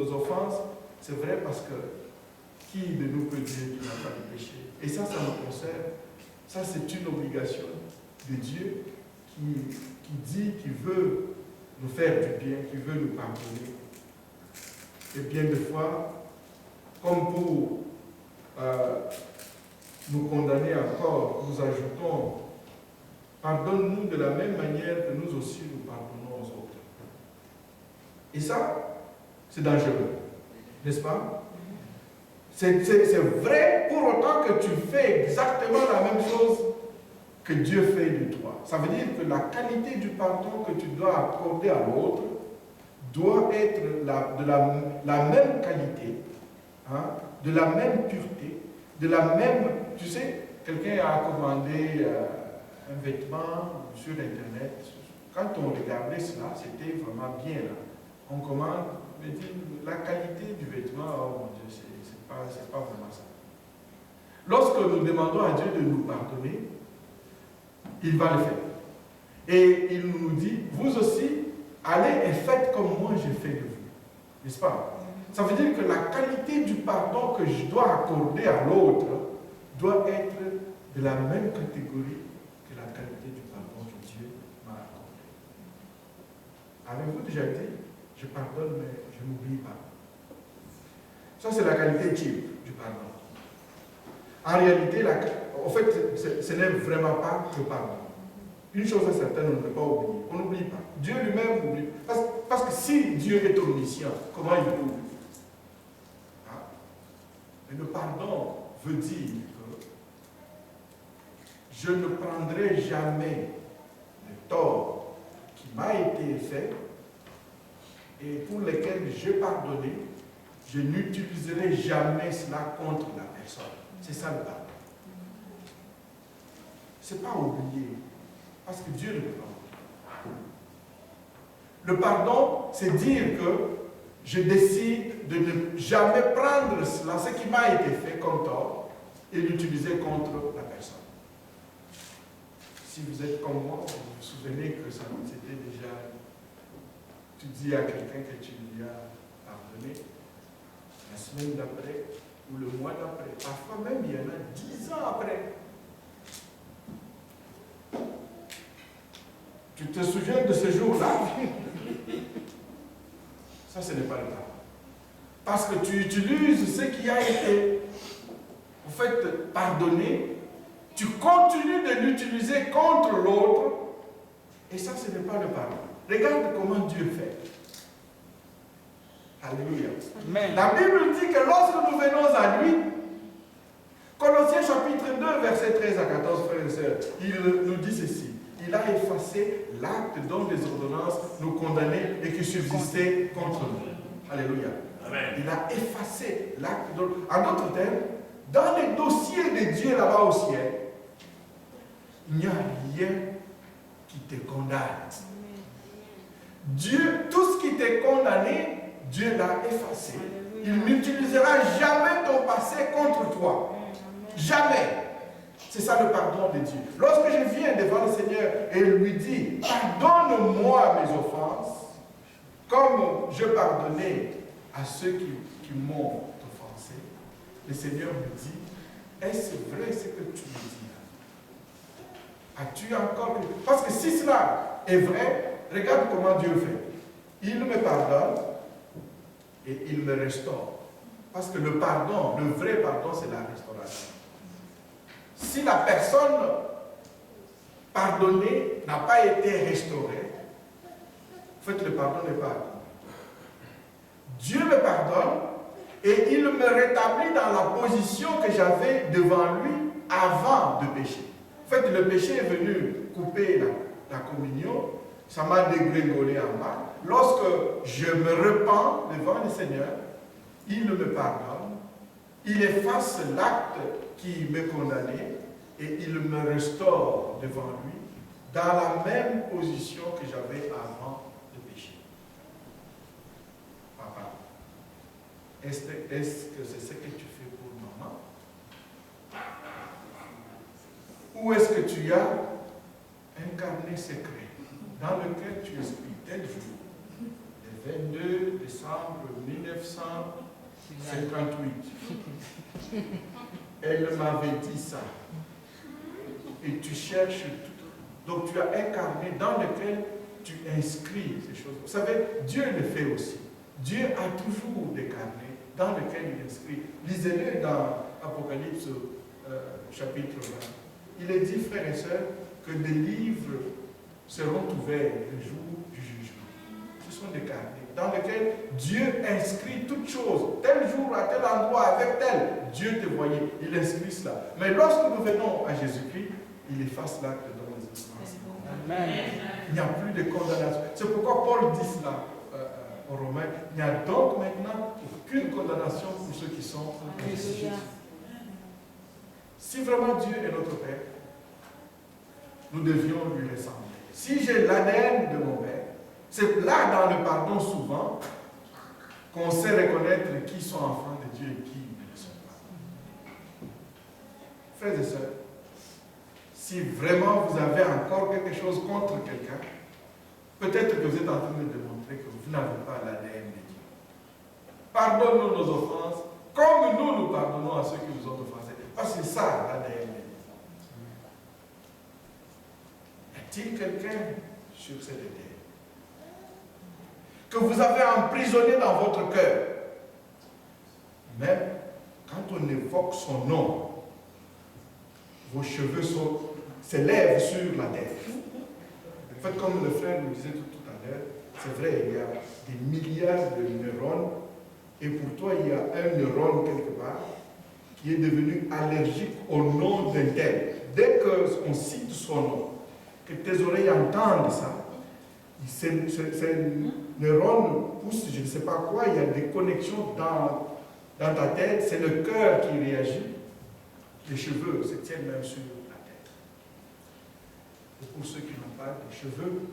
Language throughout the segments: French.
nos offenses, c'est vrai parce que qui de nous peut dire qu'il n'a pas de péché? Et ça nous concerne. Ça, c'est une obligation de Dieu qui dit qu'il veut nous faire du bien, qu'il veut nous pardonner. Et bien de fois, comme pour nous condamner encore, nous ajoutons, pardonne-nous de la même manière que nous aussi nous pardonnons aux autres. Et ça, c'est dangereux, n'est-ce pas? C'est vrai pour autant que tu fais exactement la même chose que Dieu fait de toi. Ça veut dire que la qualité du pardon que tu dois accorder à l'autre doit être de la même qualité, hein, de la même pureté, de la même... Tu sais, quelqu'un a commandé un vêtement sur Internet. Quand on regardait cela, c'était vraiment bien là. On commande, mais dit, la qualité du vêtement, oh mon Dieu, c'est pas vraiment ça. Lorsque nous demandons à Dieu de nous pardonner, il va le faire. Et il nous dit, vous aussi, allez et faites comme moi j'ai fait de vous. N'est-ce pas? Ça veut dire que la qualité du pardon que je dois accorder à l'autre doit être de la même catégorie que la qualité du pardon que Dieu m'a accordé. Avez-vous déjà dit, je pardonne mais je n'oublie pas? Ça c'est la qualité type du pardon. En réalité, en fait, ce n'est vraiment pas le pardon. Une chose est certaine, on ne peut pas oublier. On n'oublie pas. Dieu lui-même oublie. Parce que si Dieu est omniscient, comment il peut oublier? Hein? Mais le pardon veut dire que je ne prendrai jamais le tort qui m'a été fait et pour lequel j'ai pardonné, je n'utiliserai jamais cela contre la personne. C'est ça le pardon. Ce n'est pas oublier. Parce que Dieu ne peut pas oublier. Le pardon, c'est dire que je décide de ne jamais prendre cela, ce qui m'a été fait comme tort, et l'utiliser contre la personne. Si vous êtes comme moi, vous vous souvenez que ça c'était déjà... Tu dis à quelqu'un que tu lui as pardonné, la semaine d'après, ou le mois d'après, parfois même il y en a 10 ans après. Tu te souviens de ce jour-là? Ça, ce n'est pas le cas. Parce que tu utilises ce qui a été, en fait, pardonné, tu continues de l'utiliser contre l'autre, et ça, ce n'est pas le pardon. Regarde comment Dieu fait. Alléluia. Amen. La Bible dit que lorsque nous venons à lui, Colossiens chapitre 2, versets 13 à 14, frères et sœurs, il nous dit ceci. Il a effacé l'acte dont les ordonnances nous condamnaient et qui subsistaient contre nous. Alléluia. Amen. Il a effacé l'acte dont... En d'autres termes, dans les dossiers de Dieu là-bas au ciel, il n'y a rien qui te condamne. Dieu, tout ce qui t'est condamné, Dieu l'a effacé. Il n'utilisera jamais ton passé contre toi. Jamais. C'est ça le pardon de Dieu. Lorsque je viens devant le Seigneur et lui dis, pardonne-moi mes offenses, comme je pardonnais à ceux qui m'ont offensé, le Seigneur me dit, est-ce vrai ce que tu me dis là? As-tu encore... Parce que si cela est vrai, regarde comment Dieu fait. Il me pardonne et il me restaure. Parce que le pardon, le vrai pardon, c'est la restauration. Si la personne pardonnée n'a pas été restaurée, en fait, le pardon n'est pas accompli. Dieu me pardonne et il me rétablit dans la position que j'avais devant lui avant de pécher. En fait, le péché est venu couper la communion, ça m'a dégringolé en bas. Lorsque je me repens devant le Seigneur, il me pardonne, il efface l'acte qui me condamnait et il me restaure devant lui dans la même position que j'avais avant de pécher. Papa, est-ce que c'est ce que tu fais pour maman? Ou est-ce que tu as un carnet secret dans lequel tu expliques tel jour, les le 22 décembre 1958. Elle m'avait dit ça. Et tu cherches tout. Donc tu as un carnet dans lequel tu inscris ces choses. Vous savez, Dieu le fait aussi. Dieu a toujours des carnets dans lesquels il inscrit. Lisez-les dans Apocalypse chapitre 20. Il est dit, frères et sœurs, que des livres seront ouverts le jour du jugement. Ce sont des carnets dans lesquels Dieu inscrit toutes choses. Tel jour, à tel endroit, avec tel, Dieu te voyait. Il inscrit cela. Mais lorsque nous venons à Jésus-Christ, il efface l'acte dans les essences. Amen. Il n'y a plus de condamnation. C'est pourquoi Paul dit cela aux Romains. Il n'y a donc maintenant aucune condamnation pour ceux qui sont en Christ. Si vraiment Dieu est notre Père, nous devions lui ressembler. Si j'ai l'ADN de mon Père, c'est là dans le pardon souvent qu'on sait reconnaître qui sont enfants de Dieu et qui ne le sont pas. Frères et sœurs, si vraiment vous avez encore quelque chose contre quelqu'un, peut-être que vous êtes en train de démontrer que vous n'avez pas l'ADN de Dieu. Pardonne-nous nos offenses, comme nous pardonnons à ceux qui nous ont offensés. Parce que c'est ça l'ADN de Dieu. Y a-t-il quelqu'un sur cette terre que vous avez emprisonné dans votre cœur? Même quand on évoque son nom, vos cheveux s'élèvent sur la tête. En fait, comme le frère nous disait tout à l'heure, c'est vrai, il y a des milliards de neurones, et pour toi, il y a un neurone quelque part qui est devenu allergique au nom d'un tel. Dès qu'on cite son nom, que tes oreilles entendent ça, ces neurones poussent, je ne sais pas quoi, il y a des connexions dans ta tête, c'est le cœur qui réagit. Les cheveux se tiennent même sur la tête. Et pour ceux qui n'ont pas de cheveux,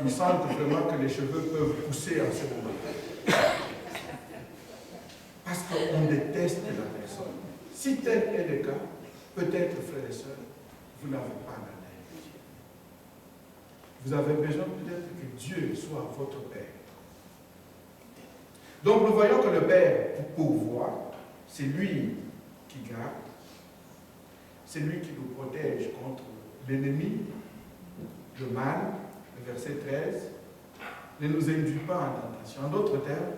ils sentent vraiment que les cheveux peuvent pousser en ce moment. Parce qu'on déteste la personne. Si tel est le cas, peut-être, frères et sœurs, vous n'avez pas la tête de Dieu. Vous avez besoin peut-être que Dieu soit votre Père. Donc nous voyons que le Père pourvoit, c'est lui qui garde, c'est lui qui nous protège contre l'ennemi, le mal, le verset 13, ne nous induit pas en tentation. En d'autres termes,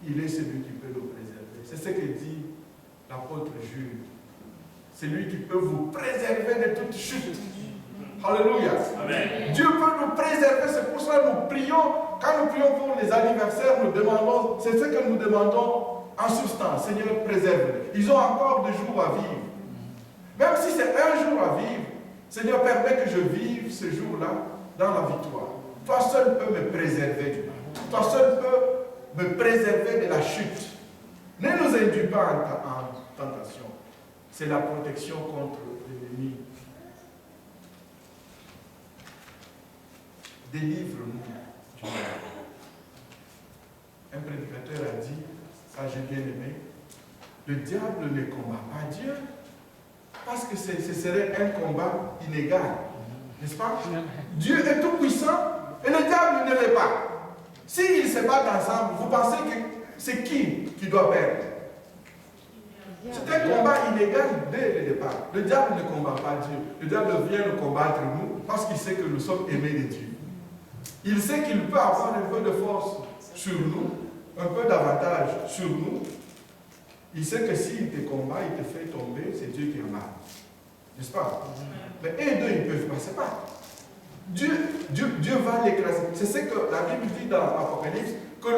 il est celui qui peut nous préserver. C'est ce que dit l'apôtre Jules. C'est lui qui peut vous préserver de toute chute. Alléluia. Amen. Dieu peut nous préserver, c'est pour ça que nous prions. Quand nous prions pour les anniversaires, nous demandons, c'est ce que nous demandons en substance. Seigneur, préserve-les. Ils ont encore des jours à vivre. Même si c'est un jour à vivre, Seigneur, permets que je vive ce jour-là dans la victoire. Toi seul peux me préserver du mal. Toi seul peux me préserver de la chute. Ne nous induis pas en tentation. C'est la protection contre l'ennemi. Délivre-nous du mal. Un prédicateur a dit, ça j'ai bien aimé, le diable ne combat pas Dieu, parce que ce serait un combat inégal. N'est-ce pas? Dieu est tout puissant et le diable ne l'est pas. S'ils se battent ensemble, vous pensez que c'est qui doit perdre? C'est un combat inégal dès le départ. Le diable ne combat pas Dieu. Le diable vient nous combattre nous parce qu'il sait que nous sommes aimés de Dieu. Il sait qu'il peut avoir un peu de force sur nous, un peu d'avantage sur nous. Il sait que s'il te combat, il te fait tomber, c'est Dieu qui a mal. N'est-ce pas? Mais eux deux, ils ne peuvent pas se battre. Dieu va l'écraser. C'est ce que la Bible dit dans l'Apocalypse, que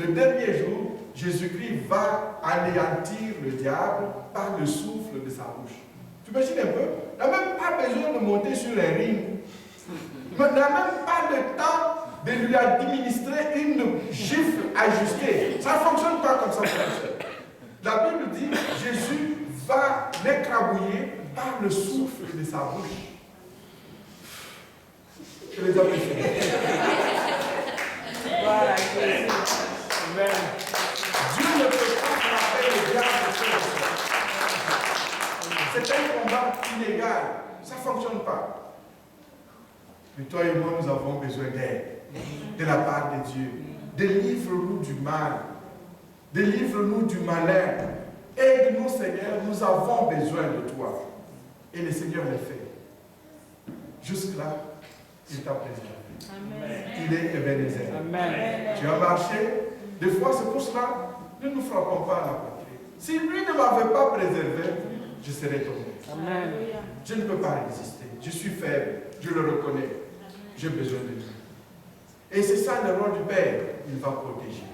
le dernier jour, Jésus-Christ va anéantir le diable par le souffle de sa bouche. Tu imagines un peu? Il n'a même pas besoin de monter sur un ring. Il n'a même pas le temps de lui administrer une gifle ajustée. Ça ne fonctionne pas comme ça. La Bible dit, Jésus va l'écrabouiller par le souffle de sa bouche. Je les apprécie. Voilà, Amen. Dieu ne peut pas frapper le diable. C'est un combat inégal. Ça ne fonctionne pas. Mais toi et moi, nous avons besoin d'aide. de la part de Dieu. Délivre-nous du mal. Délivre-nous du malin. Aide-nous, Seigneur, nous avons besoin de toi. Et le Seigneur le fait. Jusque-là, il t'a préservé. Amen. Il est Ebenezer. Amen. Tu as marché. Des fois, c'est pour cela, ne nous frappons pas à la poitrine. Si lui ne m'avait pas préservé, je serais tombé. Amen. Je ne peux pas résister. Je suis faible. Je le reconnais. J'ai besoin de lui. Et c'est ça le rôle du Père. Il va protéger.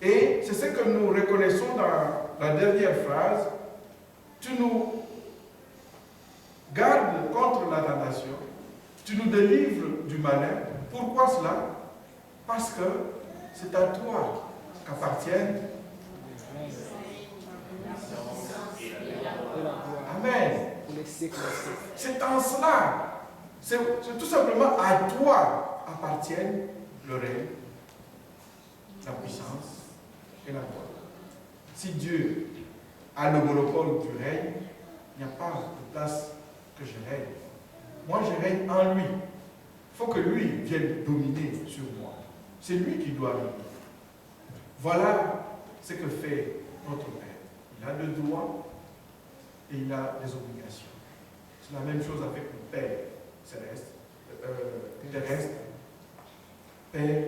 Et c'est ce que nous reconnaissons dans la dernière phrase. Tu nous gardes contre la tentation. Tu nous délivres du malin. Pourquoi cela? Parce que c'est à toi qu'appartiennent. Amen. C'est en cela. C'est tout simplement à toi appartiennent le règne, la puissance et la gloire. Si Dieu a le monopole du règne, il n'y a pas de place que je règne. Moi, je règne en lui. Il faut que lui vienne dominer sur moi. C'est lui qui doit régner. Voilà ce que fait notre Père. Il a le droit et il a des obligations. C'est la même chose avec le Père céleste, terrestre. Père,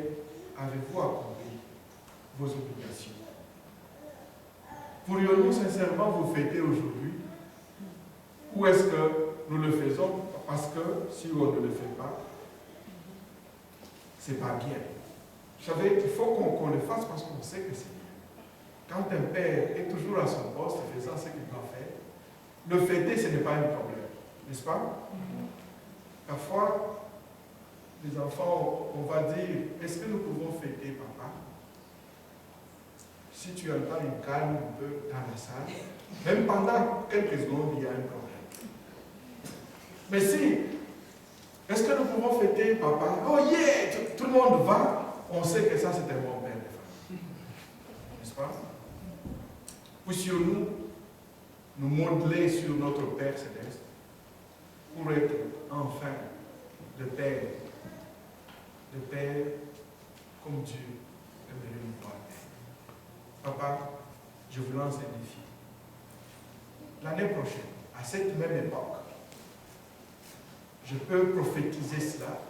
avez-vous accompli vos obligations? Pourrions-nous sincèrement vous fêter aujourd'hui? Ou est-ce que nous le faisons parce que si on ne le fait pas, c'est pas bien? Vous savez, il faut qu'on le fasse parce qu'on sait que c'est bien. Quand un père est toujours à son poste, faisant ce qu'il doit faire, le fêter, ce n'est pas un problème. N'est-ce pas? Parfois, les enfants, on va dire, est-ce que nous pouvons fêter papa? Si tu entends une calme un peu dans la salle, même pendant quelques secondes, il y a un problème. Mais si, est-ce que nous pouvons fêter papa? Oh yeah, tout le monde va. On sait que ça, c'est un bon père de famille. N'est-ce pas? Puissions-nous nous modeler sur notre Père céleste pour être enfin le Père comme Dieu aimerait nous voir. Papa, je vous lance un défi. L'année prochaine, à cette même époque, je peux prophétiser cela.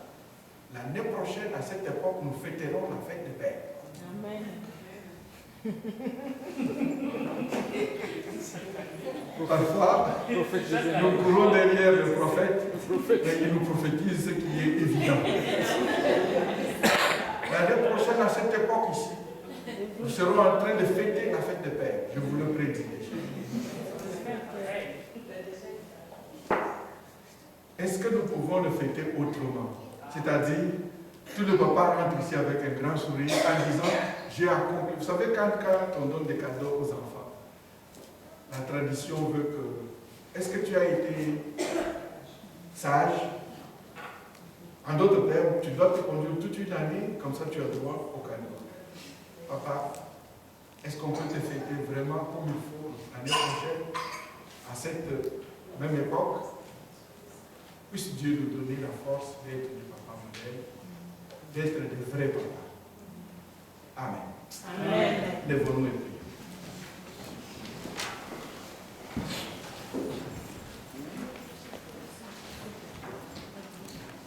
L'année prochaine, à cette époque, nous fêterons la fête des pères. Amen. Parfois, nous courons derrière le prophète, et il nous prophétise ce qui est évident. L'année prochaine, à cette époque ici, nous serons en train de fêter la fête des pères. Je vous le prédis déjà. Est-ce que nous pouvons le fêter autrement? C'est-à-dire, tout le papa rentre ici avec un grand sourire en disant, j'ai accompli. Vous savez, quand on donne des cadeaux aux enfants, la tradition veut que, est-ce que tu as été sage? En d'autres termes, tu dois te conduire toute une année, comme ça tu as droit au cadeau. Papa, est-ce qu'on peut te fêter vraiment comme il faut l'année prochaine, à cette même époque? Puisse Dieu nous donner la force d'être des papas modèles, d'être des vrais papas. Amen. Amen. Lèvons-nous.